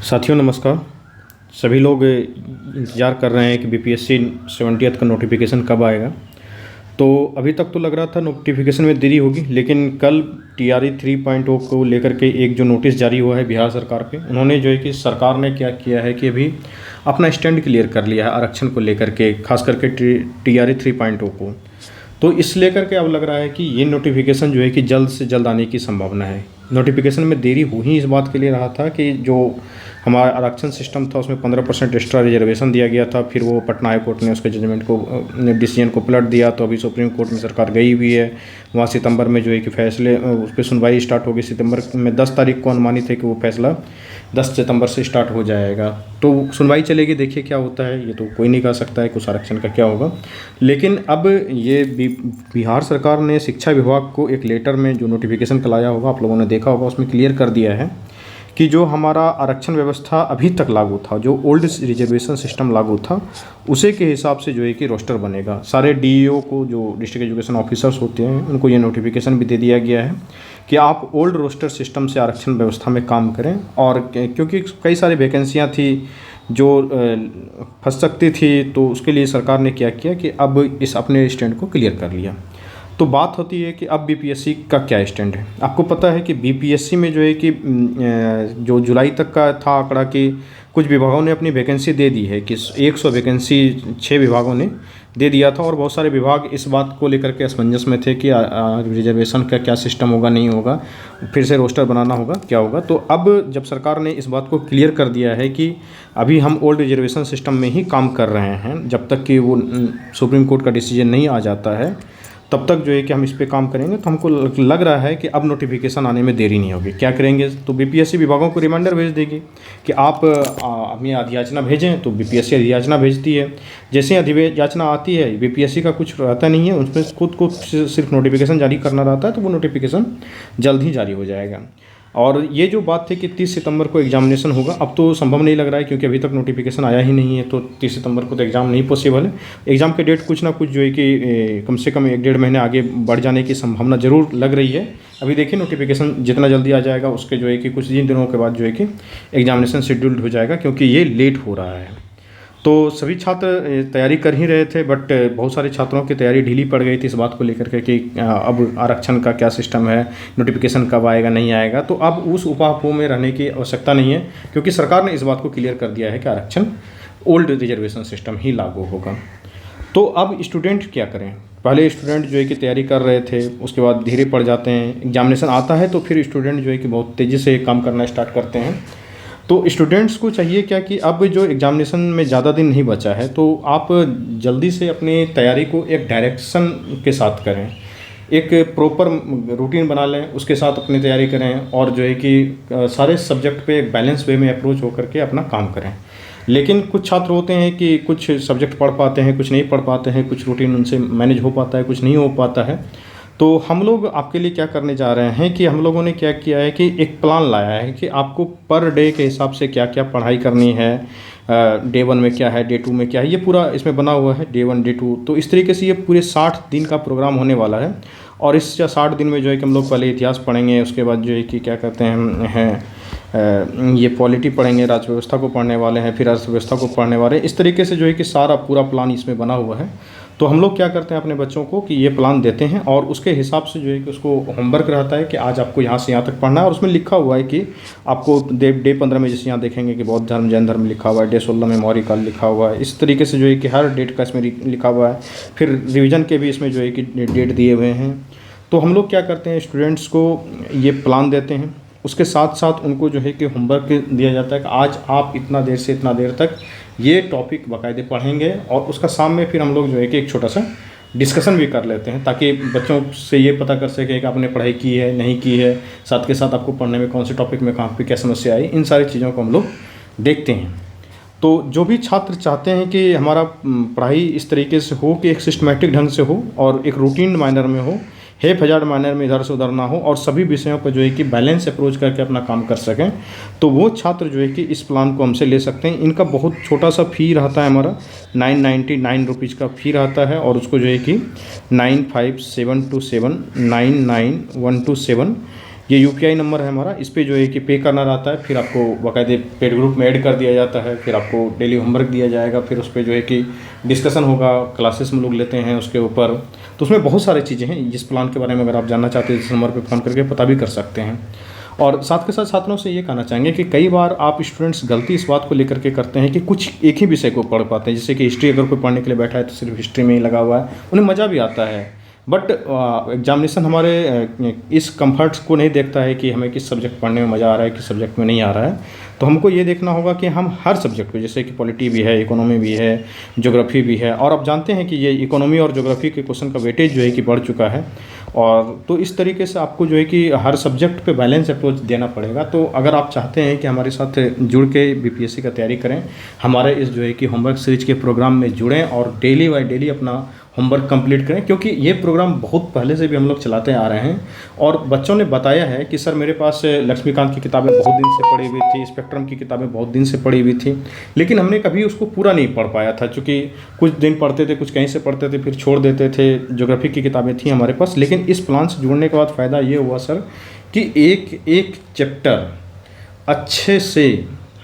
साथियों नमस्कार। सभी लोग इंतज़ार कर रहे हैं कि बीपीएससी 70th का नोटिफिकेशन कब आएगा। तो अभी तक तो लग रहा था नोटिफिकेशन में देरी होगी, लेकिन कल टीआरई 3.0 को लेकर के एक जो नोटिस जारी हुआ है बिहार सरकार पे, उन्होंने जो है कि सरकार ने क्या किया है कि अभी अपना स्टैंड क्लियर कर लिया है आरक्षण को लेकर के, खास करके टीआरई 3.0 को। तो इस लेकर के अब लग रहा है कि ये नोटिफिकेशन जो है कि जल्द से जल्द आने की संभावना है। नोटिफिकेशन में देरी हो ही इस बात के लिए रहा था कि जो हमारा आरक्षण सिस्टम था उसमें 15% एक्स्ट्रा रिजर्वेशन दिया गया था। फिर वो पटना हाई कोर्ट ने उसके जजमेंट को डिसीजन को पलट दिया। तो अभी सुप्रीम कोर्ट में सरकार गई हुई है। वहाँ सितंबर में जो है कि फैसले उस पर सुनवाई स्टार्ट होगी। सितंबर में 10 तारीख को अनुमानित है कि वो फैसला 10 सितंबर से स्टार्ट हो जाएगा। तो सुनवाई चलेगी, देखिए क्या होता है। ये तो कोई नहीं कह सकता है कुछ आरक्षण का क्या होगा। लेकिन अब ये बिहार सरकार ने शिक्षा विभाग को एक लेटर में जो नोटिफिकेशन लाया होगा, आप लोगों ने देखा होगा, उसमें क्लियर कर दिया है कि जो हमारा आरक्षण व्यवस्था अभी तक लागू था, जो ओल्ड रिजर्वेशन सिस्टम लागू था, उसी के हिसाब से जो है कि रोस्टर बनेगा। सारे डीईओ को, जो डिस्ट्रिक्ट एजुकेशन ऑफिसर्स होते हैं, उनको ये नोटिफिकेशन भी दे दिया गया है कि आप ओल्ड रोस्टर सिस्टम से आरक्षण व्यवस्था में काम करें। और क्योंकि कई सारी वैकेंसियाँ थी जो फंस सकती थी, तो उसके लिए सरकार ने क्या किया कि अब इस अपने स्टैंड को क्लियर कर लिया। तो बात होती है कि अब बीपीएससी का क्या स्टैंड है। आपको पता है कि बीपीएससी में जो है कि जो जुलाई तक का था आंकड़ा कि कुछ विभागों ने अपनी वैकेंसी दे दी है कि 100 वैकेंसी 6 विभागों ने दे दिया था। और बहुत सारे विभाग इस बात को लेकर के असमंजस में थे कि रिजर्वेशन का क्या सिस्टम होगा, नहीं होगा, फिर से रोस्टर बनाना होगा, क्या होगा। तो अब जब सरकार ने इस बात को क्लियर कर दिया है कि अभी हम ओल्ड रिजर्वेशन सिस्टम में ही काम कर रहे हैं, जब तक कि वो सुप्रीम कोर्ट का डिसीजन नहीं आ जाता है तब तक जो है कि हम इस पे काम करेंगे। तो हमको लग रहा है कि अब नोटिफिकेशन आने में देरी नहीं होगी। क्या करेंगे, तो बीपीएससी विभागों को रिमाइंडर भेज देगी कि आप हमें अधियाचना भेजें। तो बीपीएससी अधियाचना भेजती है। जैसे अधियाचना आती है, बीपीएससी का कुछ रहता नहीं है, उसमें खुद को सिर्फ नोटिफिकेशन जारी करना रहता है, तो वो नोटिफिकेशन जल्द ही जारी हो जाएगा। और ये जो बात थी कि 30 सितंबर को एग्जामिनेशन होगा, अब तो संभव नहीं लग रहा है, क्योंकि अभी तक नोटिफिकेशन आया ही नहीं है। तो 30 सितंबर को तो एग्ज़ाम नहीं पॉसिबल है। एग्ज़ाम के डेट कुछ ना कुछ जो है कि कम से कम 1-1.5 महीने आगे बढ़ जाने की संभावना ज़रूर लग रही है। अभी देखिए नोटिफिकेशन जितना जल्दी आ जाएगा, उसके जो है कि कुछ दिनों के बाद जो है कि एग्जामिनेशन शेड्यूल्ड हो जाएगा, क्योंकि ये लेट हो रहा है। तो सभी छात्र तैयारी कर ही रहे थे, बट बहुत सारे छात्रों की तैयारी ढीली पड़ गई थी इस बात को लेकर के कि अब आरक्षण का क्या सिस्टम है, नोटिफिकेशन कब आएगा, नहीं आएगा। तो अब उस उपापोह में रहने की आवश्यकता नहीं है, क्योंकि सरकार ने इस बात को क्लियर कर दिया है कि आरक्षण ओल्ड रिजर्वेशन सिस्टम ही लागू होगा। तो अब स्टूडेंट क्या करें। पहले स्टूडेंट जो है कि तैयारी कर रहे थे, उसके बाद धीरे पड़ जाते हैं, एग्जामिनेशन आता है तो फिर स्टूडेंट जो है कि बहुत तेज़ी से काम करना स्टार्ट करते हैं। तो स्टूडेंट्स को चाहिए क्या कि अब जो एग्जामिनेशन में ज़्यादा दिन नहीं बचा है, तो आप जल्दी से अपनी तैयारी को एक डायरेक्शन के साथ करें, एक प्रॉपर रूटीन बना लें, उसके साथ अपनी तैयारी करें और जो है कि सारे सब्जेक्ट पे एक बैलेंस वे में अप्रोच होकर के अपना काम करें। लेकिन कुछ छात्र होते हैं कि कुछ सब्जेक्ट पढ़ पाते हैं, कुछ नहीं पढ़ पाते हैं, कुछ रूटीन उनसे मैनेज हो पाता है, कुछ नहीं हो पाता है। तो हम लोग आपके लिए क्या करने जा रहे हैं कि हम लोगों ने क्या किया है कि एक प्लान लाया है कि आपको पर डे के हिसाब से क्या क्या पढ़ाई करनी है, डे 1 में क्या है, डे 2 में क्या है, ये पूरा इसमें बना हुआ है, डे 1 डे 2। तो इस तरीके से ये पूरे 60 दिन का प्रोग्राम होने वाला है। और इस 60 दिन में जो है कि हम लोग पहले इतिहास पढ़ेंगे, उसके बाद जो है कि क्या कहते हैं ये पॉलिटी पढ़ेंगे, राज्य व्यवस्था को पढ़ने वाले हैं, फिर अर्थव्यवस्था को पढ़ने वाले हैं। इस तरीके से जो है कि सारा पूरा प्लान इसमें बना हुआ है। तो हम लोग क्या करते हैं अपने बच्चों को कि ये प्लान देते हैं और उसके हिसाब से जो है कि उसको होमवर्क रहता है कि आज आपको यहाँ से यहाँ तक पढ़ना है। और उसमें लिखा हुआ है कि आपको डे 15 में जैसे यहाँ देखेंगे कि बौद्ध धर्म, जैन धर्म लिखा हुआ है, डे 16 में मौर्य काल लिखा हुआ है। इस तरीके से जो है कि हर डेट का इसमें लिखा हुआ है। फिर रिविज़न के भी इसमें जो है कि डेट दिए हुए हैं। तो हम लोग क्या करते हैं, स्टूडेंट्स को ये प्लान देते हैं, उसके साथ साथ उनको जो है कि होमवर्क दिया जाता है कि आज आप इतना देर से इतना देर तक ये टॉपिक बाकायदे पढ़ेंगे। और उसका शाम में फिर हम लोग जो है कि एक छोटा सा डिस्कशन भी कर लेते हैं, ताकि बच्चों से ये पता कर सके कि आपने पढ़ाई की है, नहीं की है, साथ के साथ आपको पढ़ने में कौन से टॉपिक में कहाँ पे क्या समस्या आई, इन सारी चीज़ों को हम लोग देखते हैं। तो जो भी छात्र चाहते हैं कि हमारा पढ़ाई इस तरीके से हो कि एक सिस्टमेटिक ढंग से हो और एक रूटीन माइनर में हो, हेफ हजार्ड माइनर में इधर से उधर ना हो, और सभी विषयों पर जो है कि बैलेंस अप्रोच करके अपना काम कर सकें, तो वो छात्र जो है कि इस प्लान को हमसे ले सकते हैं। इनका बहुत छोटा सा फ़ी रहता है, हमारा 999 रुपीज़ का फ़ी रहता है। और उसको जो है कि 9572799127 ये यूपीआई नंबर है हमारा, इस पे जो है कि पे करना रहता है, फिर आपको बाकायदे पेड ग्रुप में ऐड कर दिया जाता है, फिर आपको डेली होमवर्क दिया जाएगा, फिर उस पर जो है कि डिस्कशन होगा, क्लासेस में लोग लेते हैं उसके ऊपर। तो उसमें बहुत सारी चीज़ें हैं, जिस प्लान के बारे में अगर आप जानना चाहते हैं इस नंबर पर फ़ोन करके पता भी कर सकते हैं। और साथ के साथ छात्रों से ये कहना चाहेंगे कि कई बार आप स्टूडेंट्स गलती इस बात को लेकर के करते हैं कि कुछ एक ही विषय को पढ़ पाते हैं, जैसे कि हिस्ट्री अगर कोई पढ़ने के लिए बैठा है तो सिर्फ हिस्ट्री में ही लगा हुआ है, उन्हें मज़ा भी आता है, बट एग्जामिनेशन हमारे इस कंफर्ट्स को नहीं देखता है कि हमें किस सब्जेक्ट पढ़ने में मज़ा आ रहा है, किस सब्जेक्ट में नहीं आ रहा है। तो हमको ये देखना होगा कि हम हर सब्जेक्ट पे, जैसे कि पॉलिटी भी है, इकोनॉमी भी है, ज्योग्राफी भी है, और आप जानते हैं कि ये इकोनॉमी और ज्योग्राफी के क्वेश्चन का वेटेज जो है कि बढ़ चुका है, और तो इस तरीके से आपको जो है कि हर सब्जेक्ट पे बैलेंस अप्रोच देना पड़ेगा। तो अगर आप चाहते हैं कि हमारे साथ जुड़ के बीपीएससी का तैयारी करें, हमारे इस जो है कि होमवर्क सीरीज के प्रोग्राम में जुड़ें और डेली बाय डेली अपना होमवर्क कंप्लीट करें, क्योंकि ये प्रोग्राम बहुत पहले से भी हम लोग चलाते आ रहे हैं। और बच्चों ने बताया है कि सर मेरे पास लक्ष्मीकांत की किताबें बहुत दिन से पढ़ी हुई थी, स्पेक्ट्रम की किताबें बहुत दिन से पढ़ी हुई थी, लेकिन हमने कभी उसको पूरा नहीं पढ़ पाया था, क्योंकि कुछ दिन पढ़ते थे, कुछ कहीं से पढ़ते थे, फिर छोड़ देते थे। ज्योग्राफी की किताबें थी हमारे पास, लेकिन इस प्लान से जुड़ने के बाद फ़ायदा ये हुआ सर कि एक एक चैप्टर अच्छे से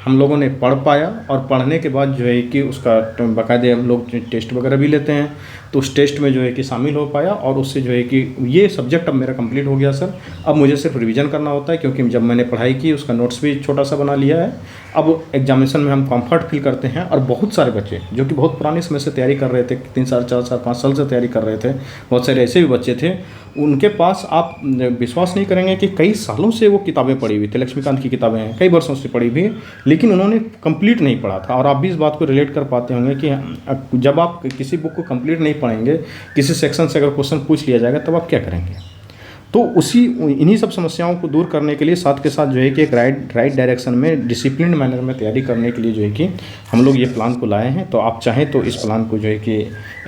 हम लोगों ने पढ़ पाया, और पढ़ने के बाद जो है कि उसका बाकायदे हम लोग टेस्ट वगैरह भी लेते हैं, तो उस टेस्ट में जो है कि शामिल हो पाया, और उससे जो है कि ये सब्जेक्ट अब मेरा कंप्लीट हो गया सर। अब मुझे सिर्फ रिवीजन करना होता है, क्योंकि जब मैंने पढ़ाई की उसका नोट्स भी छोटा सा बना लिया है। अब एग्जामिनेशन में हम कंफर्ट फील करते हैं। और बहुत सारे बच्चे जो कि बहुत पुराने समय से तैयारी कर रहे थे, 3 साल 4 साल 5 साल से तैयारी कर रहे थे, बहुत सारे ऐसे भी बच्चे थे, उनके पास आप विश्वास नहीं करेंगे कि कई सालों से वो किताबें पढ़ी हुई थी, लक्ष्मीकांत की किताबें हैं, कई वर्षों से पढ़ी हुई है, लेकिन उन्होंने कंप्लीट नहीं पढ़ा था। और आप भी इस बात को रिलेट कर पाते होंगे कि जब आप किसी बुक को कंप्लीट नहीं पढ़ेंगे, किसी सेक्शन से अगर क्वेश्चन पूछ लिया जाएगा तब आप क्या करेंगे। तो इन्हीं सब समस्याओं को दूर करने के लिए साथ के साथ जो है कि एक राइट डायरेक्शन में डिसिप्लिन मैनर में तैयारी करने के लिए जो है कि हम लोग ये प्लान को लाए हैं। तो आप चाहें तो इस प्लान को जो है कि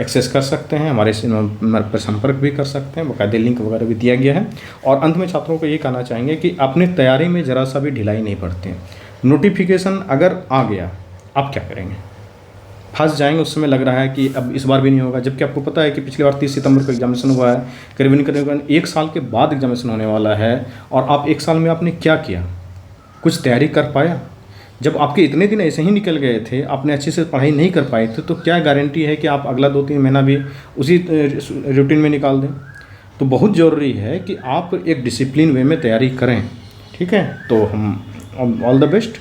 एक्सेस कर सकते हैं, हमारे नंबर पर संपर्क भी कर सकते हैं, बाकायदे लिंक वगैरह भी दिया गया है। और अंत में छात्रों को ये कहना चाहेंगे कि अपनी तैयारी में ज़रा सा भी ढिलाई नहीं बरतें। नोटिफिकेशन अगर आ गया, आप क्या करेंगे? फंस जाएंगे। उस समय लग रहा है कि अब इस बार भी नहीं होगा, जबकि आपको पता है कि पिछली बार 30 सितंबर को एग्जामिनेशन हुआ है, करीबन 1 साल के बाद एग्जामिनेशन होने वाला है। और आप 1 साल में आपने क्या किया? कुछ तैयारी कर पाया? जब आपके इतने दिन ऐसे ही निकल गए थे, आपने अच्छे से पढ़ाई नहीं कर पाए थे, तो क्या गारंटी है कि आप अगला 2-3 महीना भी उसी रूटीन में निकाल दें? तो बहुत ज़रूरी है कि आप एक डिसिप्लिन वे में तैयारी करें। ठीक है, तो हम ऑल द बेस्ट।